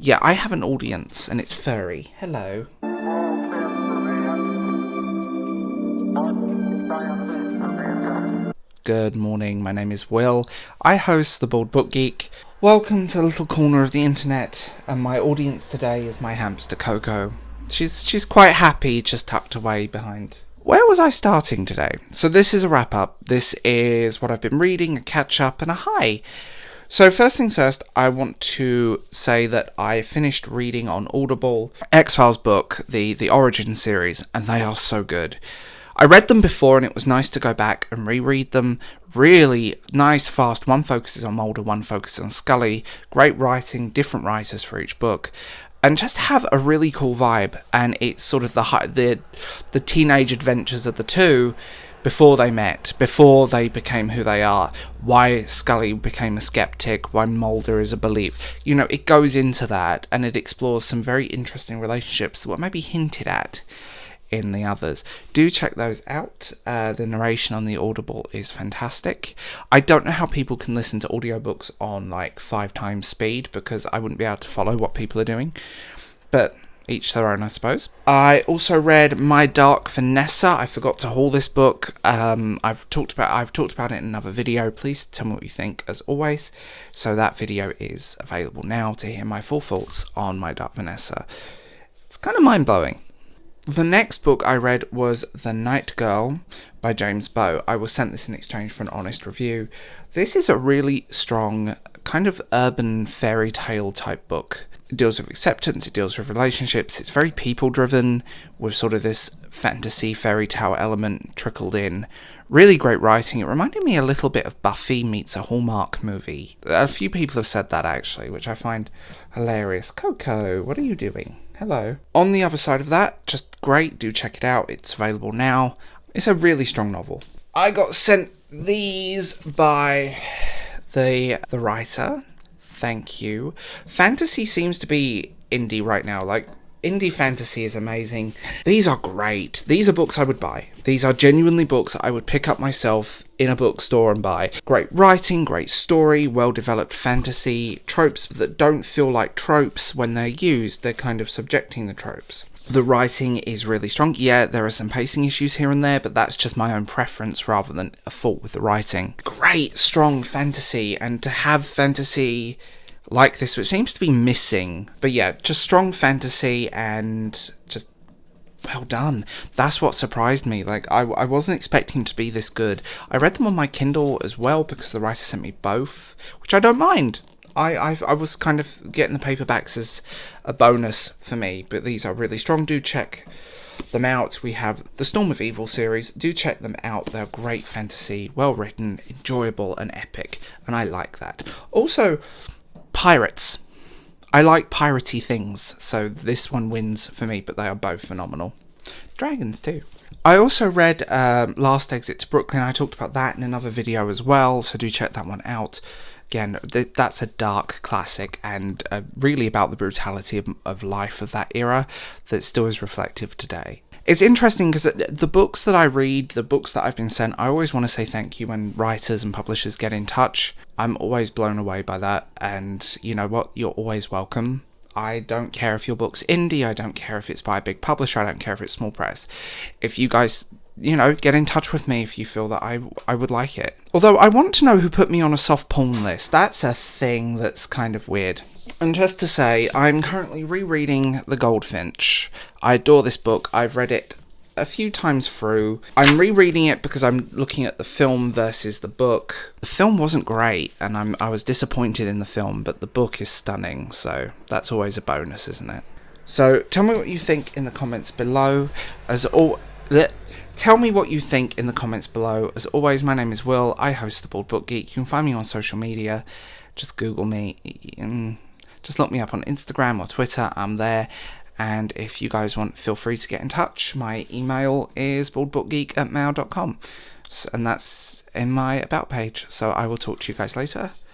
Yeah, I have an audience, and it's furry. Hello. Good morning, my name is Will. I host the Bald Book Geek. Welcome to the little corner of the internet, and my audience today is my hamster Coco. She's quite happy, just tucked away behind. Where was I starting today? So this is a wrap-up. This is what I've been reading, a catch-up, and a hi. So first things first, I want to say that I finished reading on Audible X-Files book, the Origin series, and they are so good. I read them before and it was nice to go back and reread them. Really nice, fast. One focuses on Mulder, one focuses on Scully. Great writing, different writers for each book. And just have a really cool vibe. And it's sort of the teenage adventures of the two before they met, before they became who they are. Why Scully became a skeptic, why Mulder is a believer. You know, it goes into that and it explores some very interesting relationships that were maybe hinted at in the others. Do check those out. The narration on the Audible is fantastic. I don't know how people can listen to audiobooks on like 5 times speed, because I wouldn't be able to follow what people are doing, but each their own, I suppose. I also read My Dark Vanessa. I forgot to haul this book. I've talked about it in another video. Please tell me what you think, as always. So that video is available now to hear my full thoughts on My Dark Vanessa. It's kind of mind-blowing. The next book I read was The Night Girl by James Bow. I was sent this in exchange for an honest review. This is a really strong, kind of urban fairy tale type book. It deals with acceptance, it deals with relationships, it's very people-driven, with sort of this fantasy fairy tale element trickled in. Really great writing. It reminded me a little bit of Buffy meets a Hallmark movie. A few people have said that, actually, which I find hilarious. Coco, what are you doing? Hello. On the other side of that, just great, do check it out, it's available now. It's a really strong novel. I got sent these by the writer. Thank you. Fantasy seems to be indie right now. Like, indie fantasy is amazing. These are great. These are books I would buy. These are genuinely books I would pick up myself in a bookstore and buy. Great writing, great story, well-developed fantasy, tropes that don't feel like tropes when they're used. They're kind of subjecting the tropes. The writing is really strong. Yeah, there are some pacing issues here and there, but that's just my own preference rather than a fault with the writing. Great, strong fantasy, and to have fantasy like this, which seems to be missing. But yeah, just strong fantasy and just well done. That's what surprised me. Like, I wasn't expecting to be this good. I read them on my Kindle as well because the writer sent me both, which I don't mind. I was kind of getting the paperbacks as a bonus for me, but these are really strong. Do check them out. We have the Storm of Evil series. Do check them out. They're great fantasy, well written, enjoyable, and epic, and I like that. Also, pirates. I like piratey things, so this one wins for me, but they are both phenomenal. Dragons too. I also read Last Exit to Brooklyn. I talked about that in another video as well, so do check that one out. Again, that's a dark classic and really about the brutality of life of that era that still is reflective today. It's interesting because the books that I read, the books that I've been sent, I always want to say thank you when writers and publishers get in touch. I'm always blown away by that, and you know what? You're always welcome. I don't care if your book's indie, I don't care if it's by a big publisher, I don't care if it's small press. If you guys, you know, get in touch with me if you feel that I would like it. Although I want to know who put me on a soft porn list. That's a thing that's kind of weird. And just to say, I'm currently rereading The Goldfinch. I adore this book. I've read it a few times through. I'm rereading it because I'm looking at the film versus the book. The film wasn't great, and I was disappointed in the film, but the book is stunning, so that's always a bonus, isn't it? So tell me what you think in the comments below. Tell me what you think in the comments below. As always, my name is Will. I host the Bald Book Geek. You can find me on social media. Just Google me. Just look me up on Instagram or Twitter. I'm there. And if you guys want, feel free to get in touch. My email is baldbookgeek@mail.com. And that's in my about page. So I will talk to you guys later.